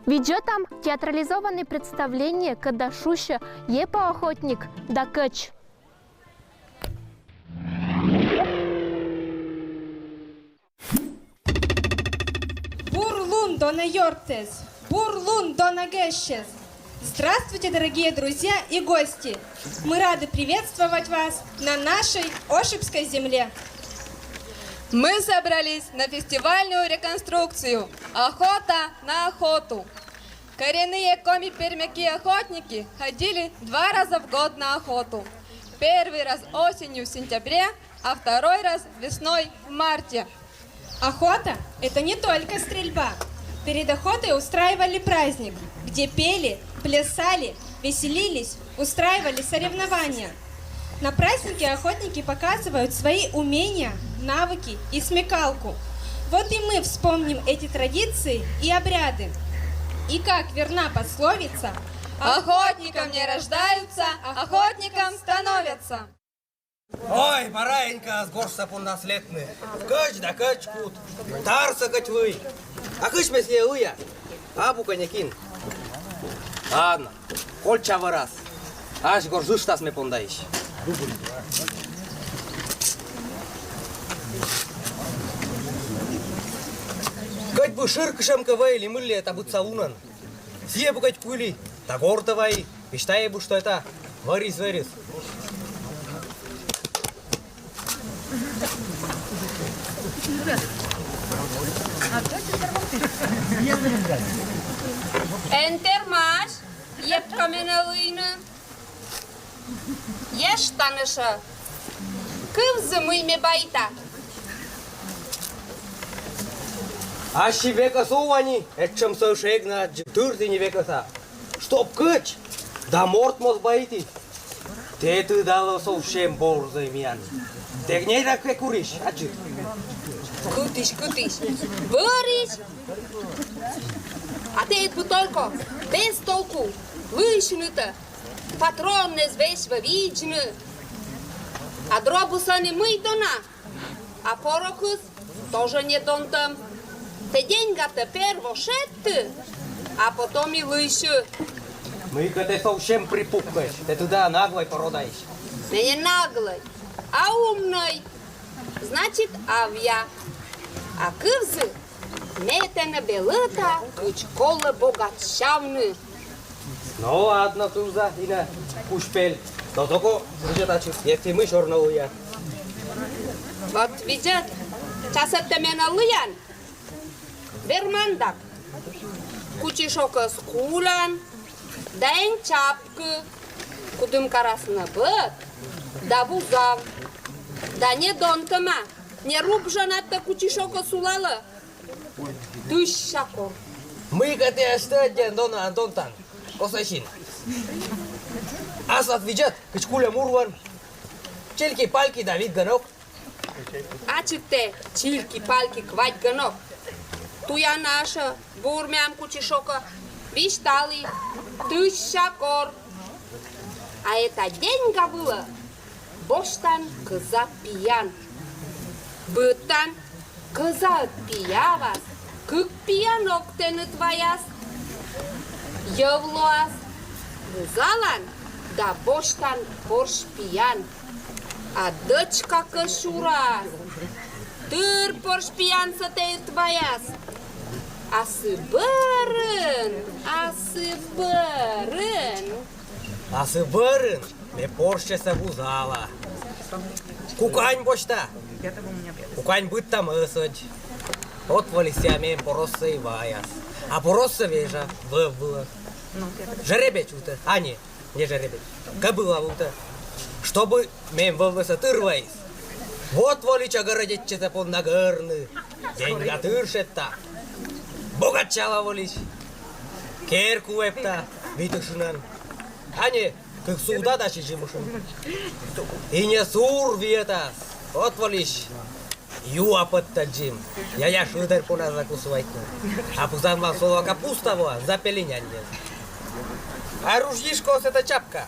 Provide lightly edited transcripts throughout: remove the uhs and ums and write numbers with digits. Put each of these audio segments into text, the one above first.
Ведет там театрализованное представление, когда Шуща епа охотник да кыч. Бурлун дона йортес, бурлун дона гэщес. Здравствуйте, дорогие друзья и гости! Мы рады приветствовать вас на нашей Ошибской земле. Мы собрались на фестивальную реконструкцию «Охота на охоту». Коренные коми-пермяки-охотники ходили 2 раза в год на охоту. Первый раз осенью в сентябре, а второй раз весной в марте. Охота – это не только стрельба. Перед охотой устраивали праздник, где пели, плясали, веселились, устраивали соревнования. На празднике охотники показывают свои умения, навыки и смекалку. Вот и мы вспомним эти традиции и обряды. И как верна пословица: охотникам не рождаются, охотникам становятся. Ой, мараенька, сгоршся полнаследный. Кач да кач кут. Тарса кач вы. А кыш месье уя. Абу конякин. Ладно, коль чава раз. Аж горжуштас ме пондаиш. Кать бы ширкшем кавай или мылли это будет саунан. Все бы кать кули. Так гортовай. Мечтай бы, что это варис. Entermaș, iept kamenălâină, ești tanășă, câv zămâi me baita. Ащи века сувани, этчем сошек на джитурти не века са. Чтоб кыч, да морт мос байти. Ты дала совсем борзый мян. Ты не так как куришь, аджи. Кутиш, vărici. A te cu tolko, bez tolku, vâșnâtă, patron ne zveci văvicină. A drobu să ne mâi dona, a porocus, тоже не донтам. Te деньгата перво шетты, а потом и выше. Мы к этой совсем припухаешь, ты туда наглой породаешь. Да не наглой, а умной. Значит, авья. А кывзы метена белыта, кычколы богатшавны. Ну ладно, туза, и на кушпель. Но только, друзья, если мы черновые. Вот видят, сейчас это меня лыян. Бермандак. Кучишока скулян, даен чапкы, кудым карасына быт, да бузав, да не донтыма, не руб жанатта кучишока сулалы. Дышшакор. Мы к этой остаде Антона Антонтан, косащин. Ас отвечат, кычкуля мурван, чельки-пальки Давид Ганок. А чите, чильки-пальки квать ганок. Туя наша, бурмям кучишока, виштали, дышшакор. А это деньга было. Боштан кыза пиян. Бытан кыза пиявас. Кык пиянок тены твояс. Евлоас. Залан да боштан борш пиян. А дочка кашурас. Тыр борш пиян сатею твояс. Асыбырын. Асыбырын, ме порще сабузала. Кукань бошта. Кукань быт там ысыч. Отвалися мен поросса и ваяс. А поросса вежа было. Жеребеч ута, а не жеребеч. Кобыла ута. Чтобы мен вывыса тырвайс. Вот волича городече пон нагырны. Деньга тыршетта. Богачала волич. Керку эпта, витышынан. А не, как суда дачи жимушын. И не сур ветас. Вот волич. Юа подтаджим. Я шыдар пона закусывать. А пузан масова капустова запеленянье. А ружьишко с эта чапка.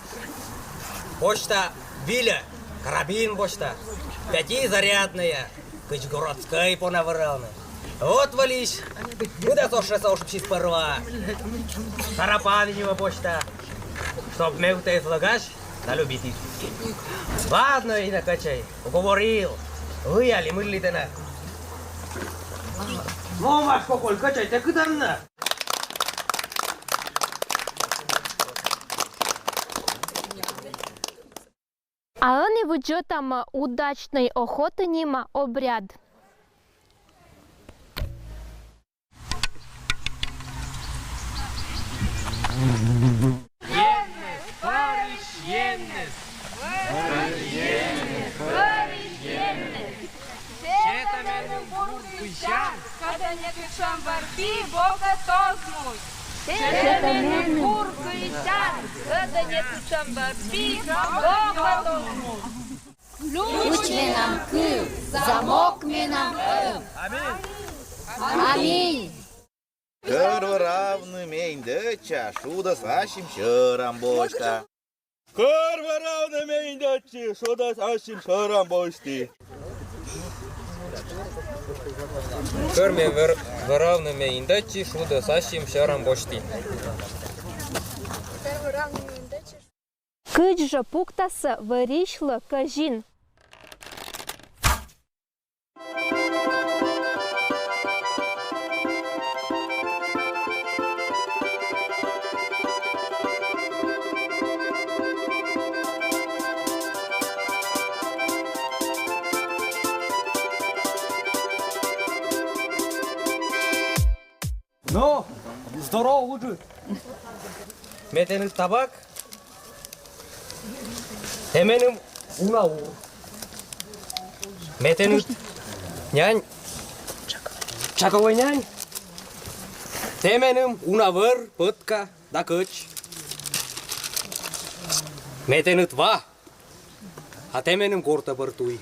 Почта Виля, карабин почта. 5-зарядная. Кыч городской понавыралны. Вот вались. Куда то ще соушпси сперва? Тарапанева почта. Чтоб мел ты излагаешь, на любитель. Ладно, и накачай. Уговорил. Выяли, мыли-то. Ну, ваш поколь, качай, ты куда на? А они вычетом удачной охоты нима обряд. Kada nie krzyczą warpi, Boga sosmuj. Kurku i sian, kada nie krzyczą warpi, Boga sosmuj. Ключ ми нам кыл, замок ми нам ыл. Аминь. Кырвы равны мейндеча, шуда сашим шырам бошта. Кырвы равны мейндеча, шуда сашим шырам бошти. Кырме выравными индачи, шуда сашим шарам бошти. Кыджа пуктаса выришла кажин. Ну, здорово, лучше. Метены табак. Теменым унау. Метены нянь. Чаковой нянь. Теменым унавыр, пытка, да кыч. Метены два. А теменым горта бартуй.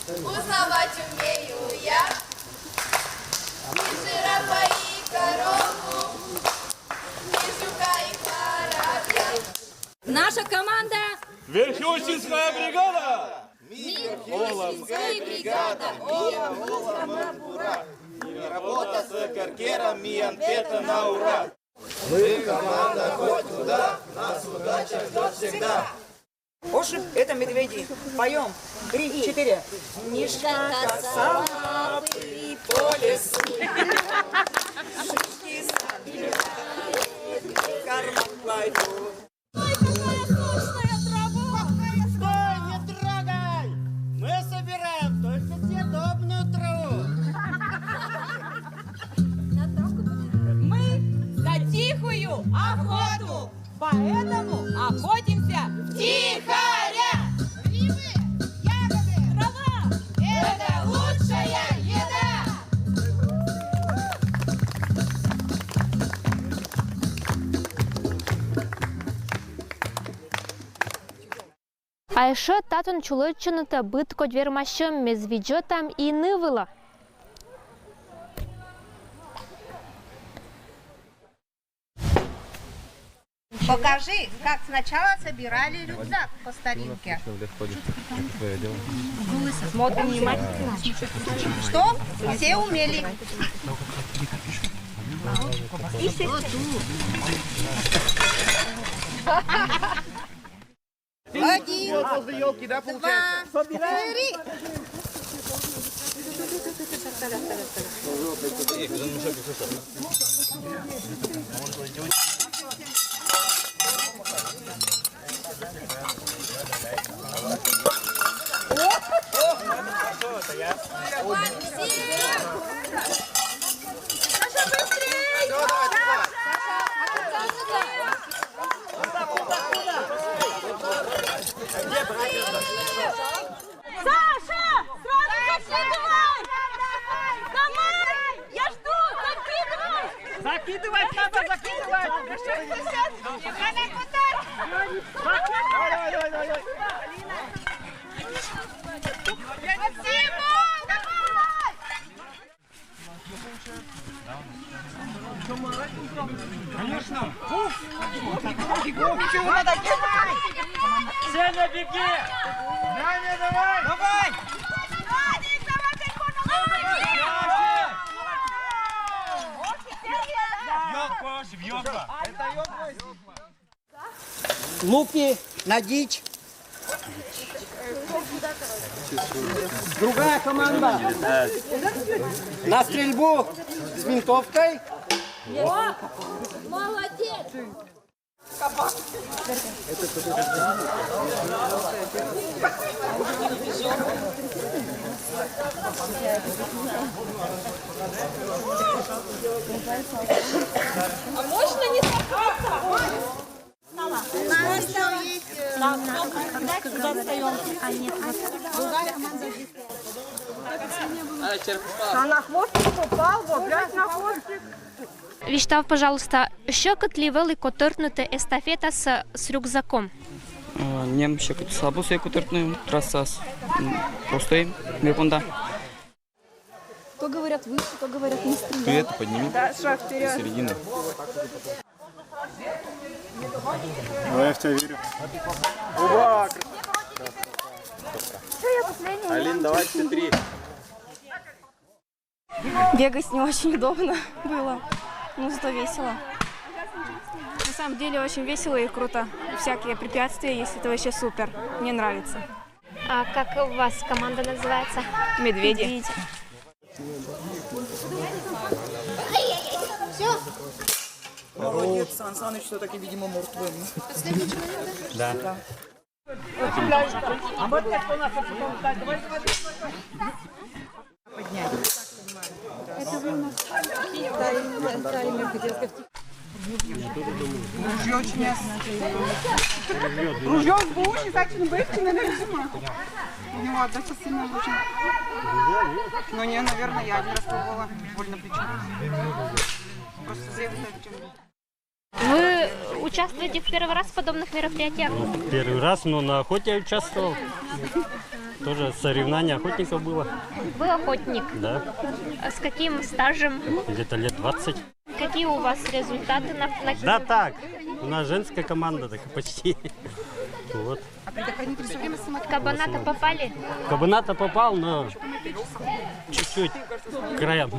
Узнавать умею я, и жирафа, и корову, и жука, и воробья. Наша команда Верхёсинская бригада! Мир бригада. Работа с каркером и анкета на ура. Мы команда хоть куда, нас удача ждет всегда. Ошиб — это медведи. Поем. 3, 4. Мишка косолапый По лесу. Шишки собирает, в карман кладет. Стой, не трогай! Мы собираем только съедобную траву. Мы за тихую охоту, поэтому охотимся тихоря. Грибы, ягоды, трава — это лучшая еда. А еще татун чулоччината бытко двермащем медведётам и нывыла. Покажи, как сначала собирали рюкзак по старинке. Смотрим внимательно. Что? Все умели. Один, два, 3. Саша! Сразу пошли, давай! Давай! Закидывать надо, закидывать! Конечно! Ничего надо кидать! Сеня, беги! Даня, давай! Давай! Луки на дичь. Другая команда. На стрельбу с винтовкой. Молодец! А можно не сорваться? У нас еще есть... Сюда встаем. Другая команда здесь. На хвостик попал, блядь, на хвостик. Віштав, пожалуйста, що котлівели котирнути естафета з рюкзаком? Нем ще слабо се котирнуем, траса простой, мепонда. То говорят выше, то говорят не стрелять. Ты это подними. Да, шаг вперед. Середину. Давай, я в тебя верю. Ура! Алин, давай все три. Бегать не очень удобно было, но зато весело. На самом деле очень весело и круто. Всякие препятствия есть, это вообще супер. Мне нравится. А как у вас команда называется? Медведи. Все? Молодец, Сан Саныч все-таки, видимо, мертвым. Да. А вот это у нас давай. Поднять. Это вы у нас таймер, хотел сказать. Ружье очень Ружье в буши, кстати, не бывает, наверное, у него отдача сильно очень. Но не, наверное, я один раз пробовала. Больно плечо. Просто зря Вы участвуете в первый раз в подобных мероприятиях? Первый раз, но на охоте я участвовал. Тоже соревнование охотников было. Вы охотник? Да. А с каким стажем? Где-то лет 20. Какие у вас результаты на Да так, у нас женская команда, так почти. Вот. Кабана-то попали? Кабана-то попал, но чуть-чуть краем.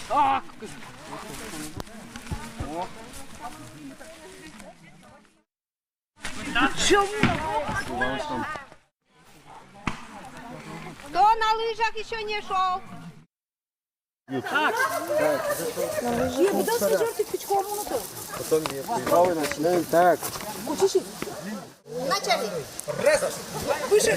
Давай. Кто на лыжах еще не шел? Потом правый начинаем так. Начали. Выше.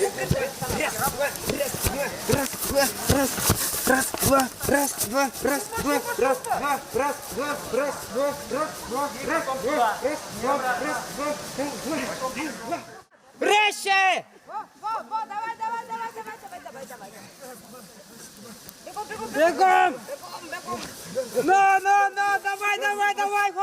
Резче! Бегом! На, давай!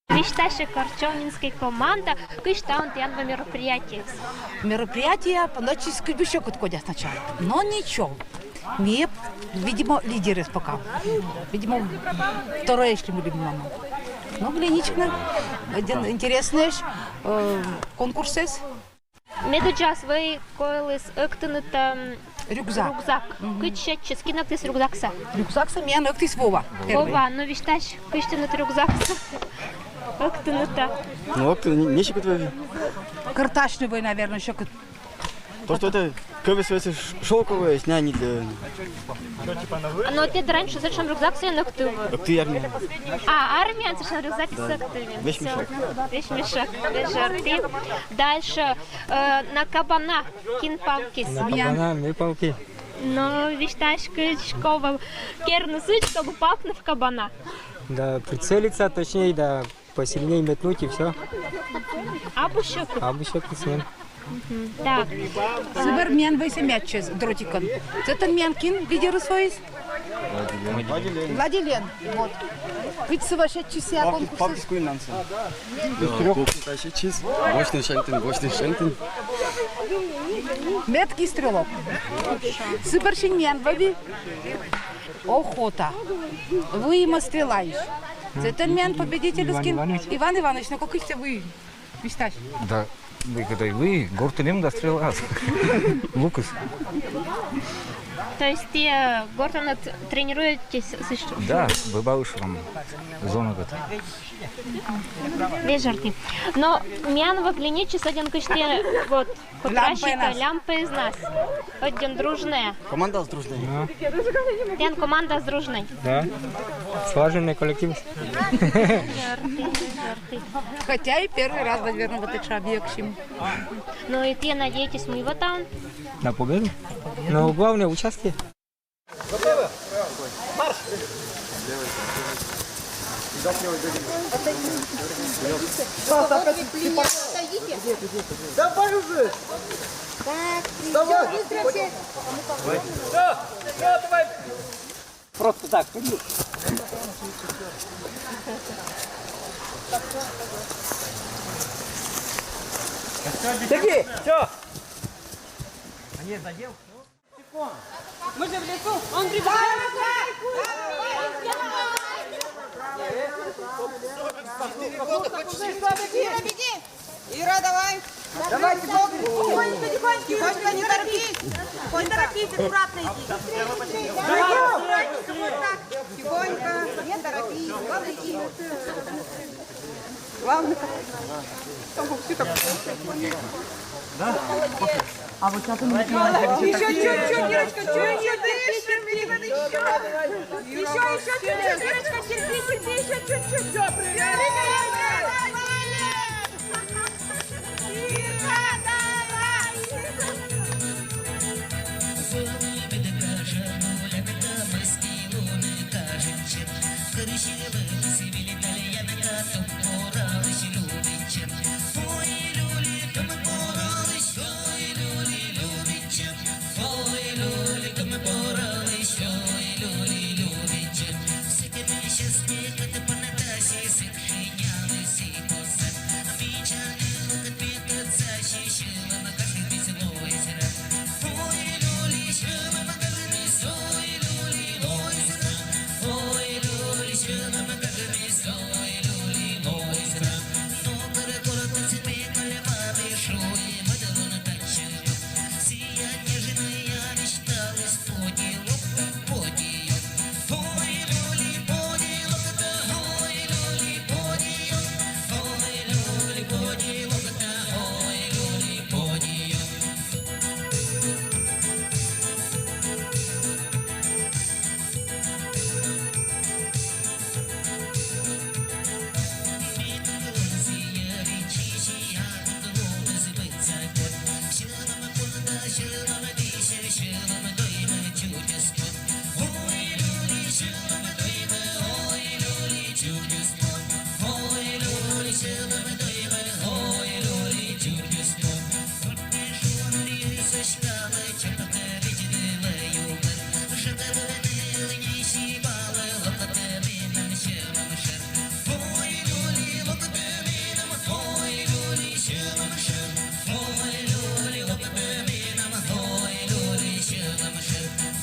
Вишташе Корчевнинской команда, кыштаун тянва мероприятие. Мероприятия по ночи с Кирбищок отходят сначала, но ничего. Мы, видимо, лидеры пока. Видимо, второе, если мы любим маму. Ну, глиничка, интересный конкурс. Медучас вы койлыс ыктыныта рюкзак. Кыча ческинактыс рюкзакса. Рюкзакса мен ыктыс Вова. Вова, ну вишташ кыштынут рюкзакса. Ыктыныта. Ну, нечего твои. Карташный, наверное, еще. То, что это ковесовые шелковые, сняли для... Но ты раньше зачем рюкзак себе нактывы? Ты армия. А, армия, зачем рюкзак с актывами? Весь мешок. Весь мешок, без жарты. Дальше на кабана кинпалки. Кабана, мы палки. Ну, вишташ кычкова керну сыч, чтобы палкнуть в кабана. Да, прицелиться точнее, да, посильнее метнуть и все. Абушок. Абушок смен. Так. Сыбір мен вейсе мяччез дротикон. Это менкин лидеры свои. Владилен. Вот. Ведь совершать часы конкурсы. Папки скуинанцы. Купи чиз. Бочный шентин. Меткий стрелок. Сыпаршин мен ваби. Охота. Вы ему стрелаешь. Это мен победитель Иван Иванович, ну как вы вистач? Да, вы гортелем да стрелас. Лукас. То есть ты, Гортон, тренируетесь? Да, бываешь вам зону год. Вежарки. Но мян в клиниче один кыште вот потращика лямпа из нас. Один дружная. Команда с дружной. Тен команда с дружной. Да. Слаженный коллектив. Хотя и первый раз, наверное, вот это объектим. Ну и ты надеетесь, мы его там? На победу? Но главное участие. Готовы? Марш! Давай уже! Давай! Все, давай! Просто так, иди. Беги! Все! А не задел? Мы же в лесу, он прибывает. Беги! Ира, давай! Давай, тихонько, тихонько, не торопись! Не торопись, аккуратно иди! Тихонько, не торопись, главное иди! Главное, чтобы все так... А вот сейчас еще чуть-чуть, Ирочка, чуть-чуть дышим, еще чуть-чуть, Ирочка, терпи, еще чуть-чуть. Все,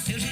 Ты же